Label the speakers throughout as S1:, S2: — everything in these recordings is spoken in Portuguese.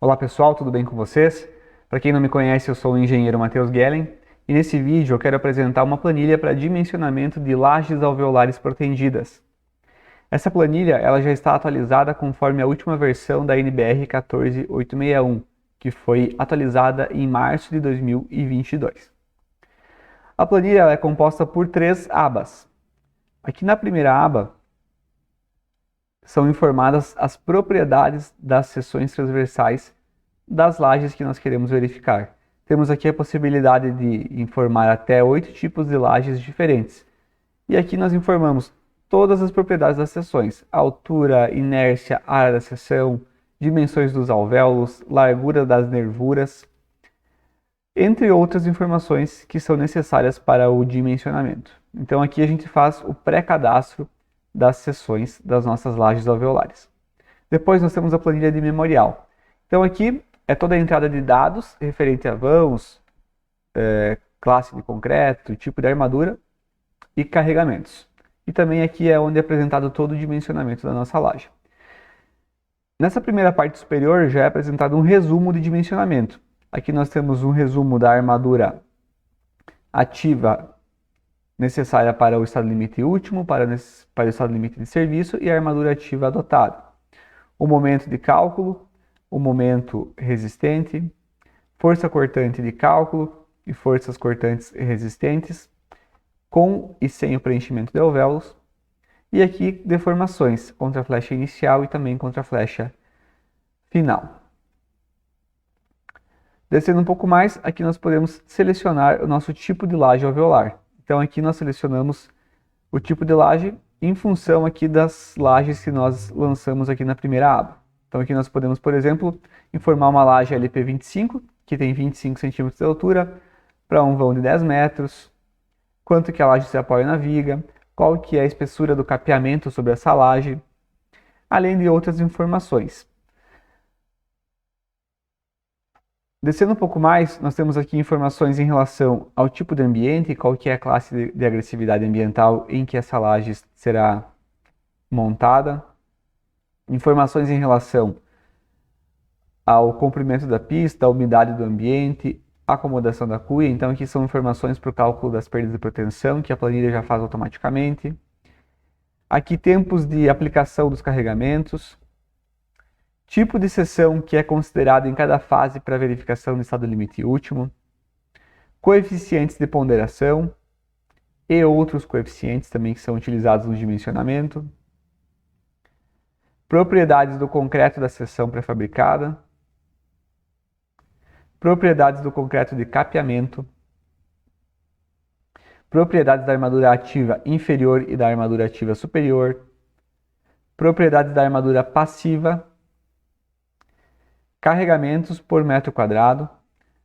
S1: Olá pessoal, tudo bem com vocês? Para quem não me conhece, eu sou o engenheiro Matheus Gellen e nesse vídeo eu quero apresentar uma planilha para dimensionamento de lajes alveolares protendidas. Essa planilha ela já está atualizada conforme a última versão da NBR 14861, que foi atualizada em março de 2022. A planilha é composta por 3 abas. Aqui na primeira aba são informadas as propriedades das seções transversais das lajes que nós queremos verificar. Temos aqui a possibilidade de informar até 8 tipos de lajes diferentes. E aqui nós informamos todas as propriedades das seções: altura, inércia, área da seção, dimensões dos alvéolos, largura das nervuras, entre outras informações que são necessárias para o dimensionamento. Então aqui a gente faz o pré-cadastro das seções das nossas lajes alveolares. Depois nós temos a planilha de memorial. Então aqui é toda a entrada de dados referente a vãos, classe de concreto, tipo de armadura e carregamentos. E também aqui é onde é apresentado todo o dimensionamento da nossa laje. Nessa primeira parte superior já é apresentado um resumo de dimensionamento. Aqui nós temos um resumo da armadura ativa necessária para o estado limite último, para o estado limite de serviço e a armadura ativa adotada. O momento de cálculo, o momento resistente, força cortante de cálculo e forças cortantes resistentes, com e sem o preenchimento de alvéolos. E aqui deformações contra a flecha inicial e também contra a flecha final. Descendo um pouco mais, aqui nós podemos selecionar o nosso tipo de laje alveolar. Então aqui nós selecionamos o tipo de laje em função aqui das lajes que nós lançamos aqui na primeira aba. Então aqui nós podemos, por exemplo, informar uma laje LP25, que tem 25 cm de altura, para um vão de 10 metros, quanto que a laje se apoia na viga, qual que é a espessura do capeamento sobre essa laje, além de outras informações. Descendo um pouco mais, nós temos aqui informações em relação ao tipo de ambiente, qual que é a classe de agressividade ambiental em que essa laje será montada. Informações em relação ao comprimento da pista, a umidade do ambiente, a acomodação da cuia. Então aqui são informações para o cálculo das perdas de proteção, que a planilha já faz automaticamente. Aqui tempos de aplicação dos carregamentos. Tipo de seção que é considerado em cada fase para verificação do estado limite último, coeficientes de ponderação e outros coeficientes também que são utilizados no dimensionamento, propriedades do concreto da seção pré-fabricada, propriedades do concreto de capeamento, propriedades da armadura ativa inferior e da armadura ativa superior, propriedades da armadura passiva, carregamentos por metro quadrado.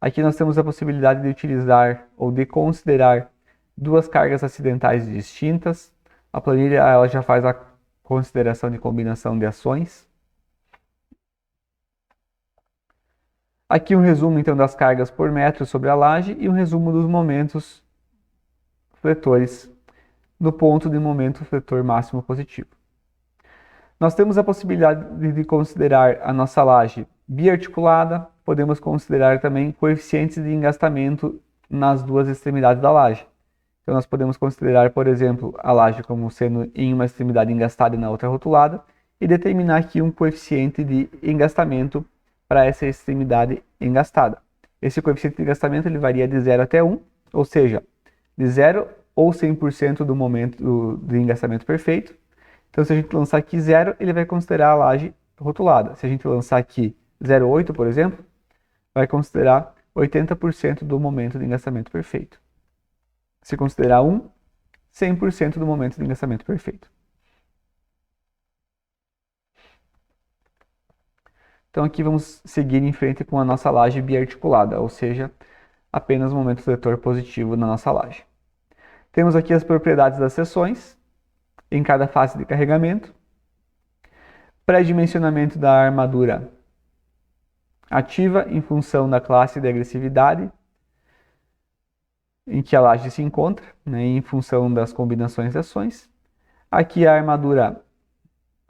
S1: Aqui nós temos a possibilidade de utilizar ou de considerar duas cargas acidentais distintas. A planilha ela já faz a consideração de combinação de ações. Aqui um resumo então das cargas por metro sobre a laje e um resumo dos momentos fletores no ponto de momento fletor máximo positivo. Nós temos a possibilidade de considerar a nossa laje biarticulada, podemos considerar também coeficientes de engastamento nas duas extremidades da laje. Então nós podemos considerar, por exemplo, a laje como sendo em uma extremidade engastada e na outra rotulada, e determinar aqui um coeficiente de engastamento para essa extremidade engastada. Esse coeficiente de engastamento ele varia de 0 até 1, ou seja, de 0 ou 100% do momento de engastamento perfeito. Então se a gente lançar aqui 0, ele vai considerar a laje rotulada. Se a gente lançar aqui 0,8, por exemplo, vai considerar 80% do momento de engastamento perfeito. Se considerar 1, 100% do momento de engastamento perfeito. Então aqui vamos seguir em frente com a nossa laje biarticulada, ou seja, apenas o momento fletor positivo na nossa laje. Temos aqui as propriedades das seções, em cada fase de carregamento, pré-dimensionamento da armadura ativa em função da classe de agressividade em que a laje se encontra, em função das combinações de ações. Aqui a armadura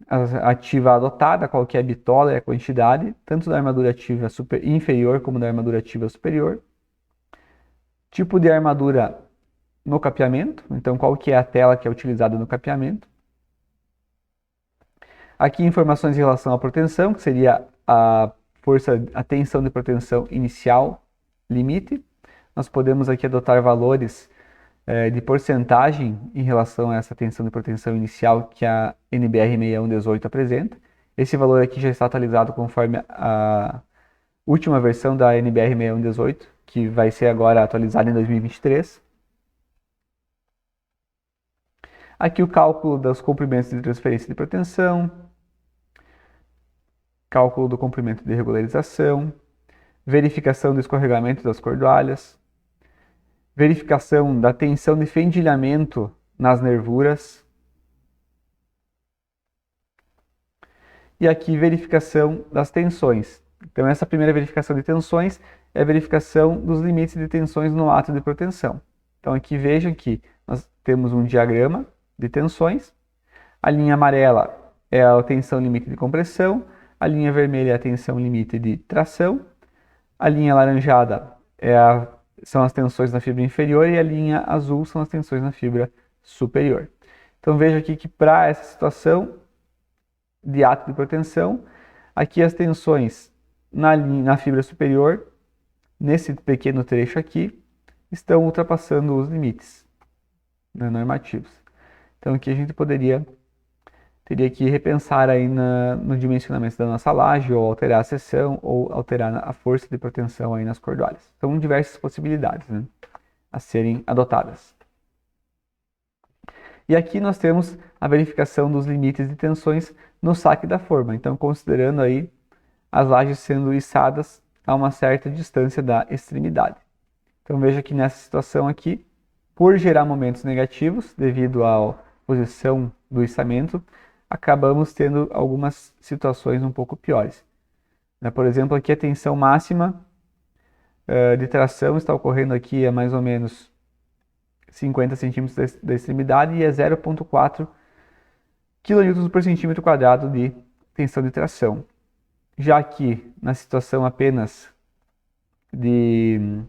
S1: a ativa adotada, qual que é a bitola e a quantidade, tanto da armadura ativa inferior como da armadura ativa superior. Tipo de armadura no capeamento, então qual que é a tela que é utilizada no capeamento. Aqui informações em relação à proteção, que seria a tensão de proteção inicial, limite. Nós podemos aqui adotar valores de porcentagem em relação a essa tensão de proteção inicial que a NBR 6118 apresenta. Esse valor aqui já está atualizado conforme a última versão da NBR 6118, que vai ser agora atualizada em 2023. Aqui o cálculo dos comprimentos de transferência de proteção, cálculo do comprimento de regularização, verificação do escorregamento das cordoalhas, verificação da tensão de fendilhamento nas nervuras, e aqui verificação das tensões. Então essa primeira verificação de tensões é a verificação dos limites de tensões no ato de proteção. Então aqui vejam que nós temos um diagrama de tensões, a linha amarela é a tensão limite de compressão, a linha vermelha é a tensão limite de tração, a linha alaranjada são as tensões na fibra inferior e a linha azul são as tensões na fibra superior. Então veja aqui que para essa situação de ato de proteção, aqui as tensões na fibra superior, nesse pequeno trecho aqui, estão ultrapassando os limites, né, normativos. Então aqui a gente teria que repensar aí no dimensionamento da nossa laje, ou alterar a seção, ou alterar a força de proteção aí nas cordoalhas. São diversas possibilidades, né, a serem adotadas. E aqui nós temos a verificação dos limites de tensões no saque da forma. Então, considerando aí as lajes sendo içadas a uma certa distância da extremidade. Então, veja que nessa situação aqui, por gerar momentos negativos devido à posição do içamento, acabamos tendo algumas situações um pouco piores. Por exemplo, aqui a tensão máxima de tração está ocorrendo aqui a mais ou menos 50 centímetros da extremidade e é 0,4 kN por centímetro quadrado de tensão de tração. Já aqui, na situação apenas de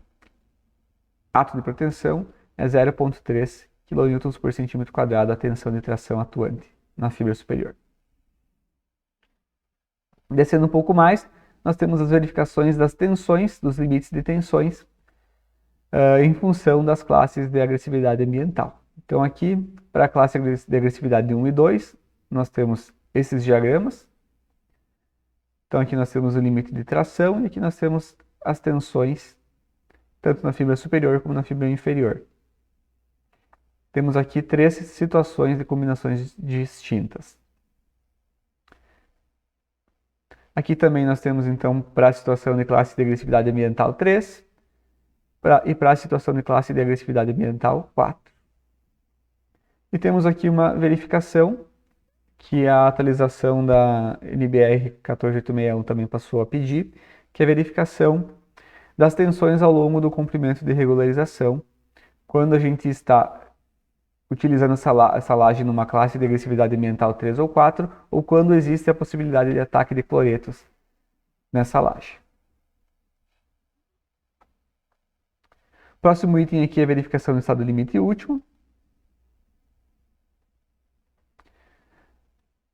S1: ato de proteção, é 0,3 kN por centímetro quadrado a tensão de tração atuante na fibra superior. Descendo um pouco mais, nós temos as verificações das tensões, dos limites de tensões, em função das classes de agressividade ambiental. Então aqui, para a classe de agressividade 1 e 2, nós temos esses diagramas. Então aqui nós temos o limite de tração e aqui nós temos as tensões, tanto na fibra superior como na fibra inferior. Temos aqui 3 situações de combinações distintas. Aqui também nós temos então para a situação de classe de agressividade ambiental 3, e para a situação de classe de agressividade ambiental 4. E temos aqui uma verificação que a atualização da NBR 14861 também passou a pedir, que é a verificação das tensões ao longo do comprimento de regularização, quando a gente está utilizando essa laje numa classe de agressividade ambiental 3 ou 4, ou quando existe a possibilidade de ataque de cloretos nessa laje. Próximo item aqui é a verificação do estado limite último.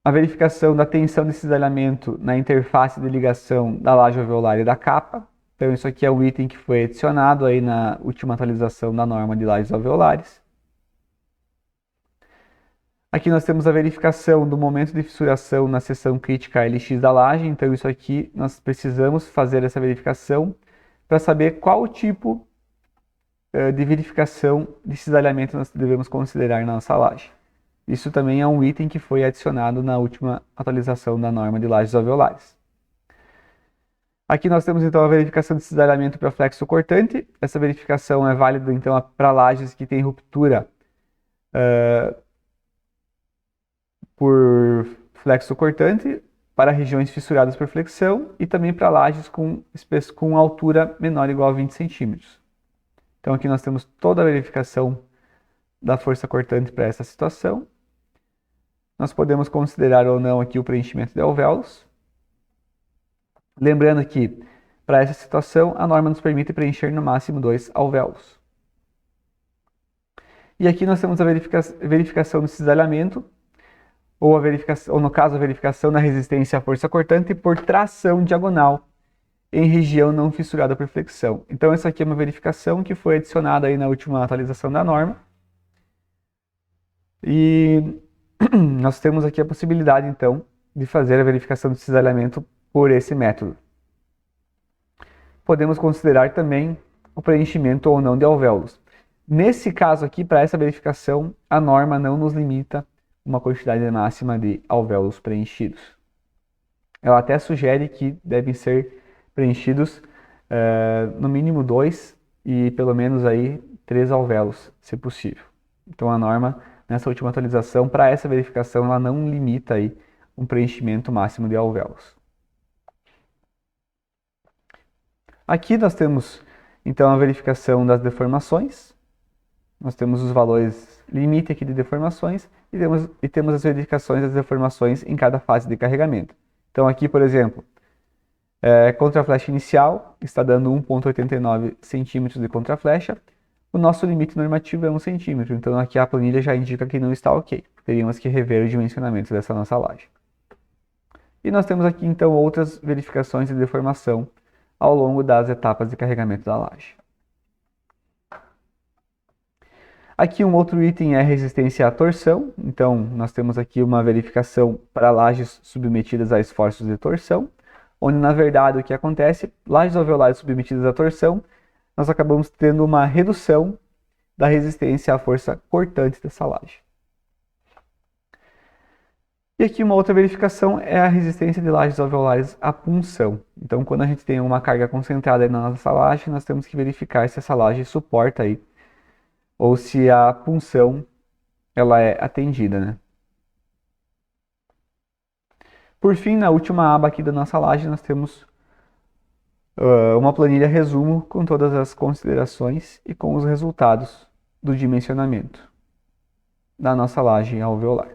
S1: A verificação da tensão de cisalhamento na interface de ligação da laje alveolar e da capa. Então isso aqui é um item que foi adicionado aí na última atualização da norma de lajes alveolares. Aqui nós temos a verificação do momento de fissuração na seção crítica LX da laje. Então isso aqui nós precisamos fazer essa verificação para saber qual tipo de verificação de cisalhamento nós devemos considerar na nossa laje. Isso também é um item que foi adicionado na última atualização da norma de lajes alveolares. Aqui nós temos então a verificação de cisalhamento para flexo cortante. Essa verificação é válida então para lajes que têm ruptura por flexo cortante, para regiões fissuradas por flexão e também para lajes com altura menor ou igual a 20 centímetros. Então aqui nós temos toda a verificação da força cortante para essa situação. nós podemos considerar ou não aqui o preenchimento de alvéolos. Lembrando que, para essa situação, a norma nos permite preencher no máximo 2 alvéolos. E aqui nós temos a verificação do cisalhamento, ou no caso a verificação da resistência à força cortante por tração diagonal em região não fissurada por flexão. Então essa aqui é uma verificação que foi adicionada aí na última atualização da norma. E nós temos aqui a possibilidade então de fazer a verificação do cisalhamento por esse método. Podemos considerar também o preenchimento ou não de alvéolos. Nesse caso aqui, para essa verificação, a norma não nos limita uma quantidade máxima de alvéolos preenchidos. Ela até sugere que devem ser preenchidos no mínimo 2 e pelo menos aí 3 alvéolos, se possível. Então a norma, nessa última atualização, para essa verificação, ela não limita aí um preenchimento máximo de alvéolos. Aqui nós temos então a verificação das deformações. Nós temos os valores limite aqui de deformações e temos as verificações das deformações em cada fase de carregamento. Então aqui, por exemplo, contra a flecha inicial está dando 1,89 centímetros de contraflecha. O nosso limite normativo é 1 centímetro, então aqui a planilha já indica que não está ok. Teríamos que rever o dimensionamento dessa nossa laje. E nós temos aqui então outras verificações de deformação ao longo das etapas de carregamento da laje. Aqui um outro item é a resistência à torção. Então, nós temos aqui uma verificação para lajes submetidas a esforços de torção, onde, na verdade, o que acontece, lajes alveolares submetidas à torção, nós acabamos tendo uma redução da resistência à força cortante dessa laje. E aqui uma outra verificação é a resistência de lajes alveolares à punção. Então, quando a gente tem uma carga concentrada na nossa laje, nós temos que verificar se essa laje suporta aí, ou se a punção ela é atendida, né? Por fim, na última aba aqui da nossa laje, nós temos uma planilha resumo com todas as considerações e com os resultados do dimensionamento da nossa laje alveolar.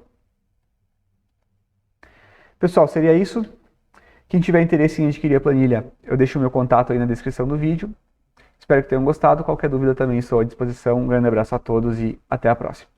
S1: Pessoal, seria isso. Quem tiver interesse em adquirir a planilha, eu deixo o meu contato aí na descrição do vídeo. Espero que tenham gostado. Qualquer dúvida também estou à disposição. Um grande abraço a todos e até a próxima.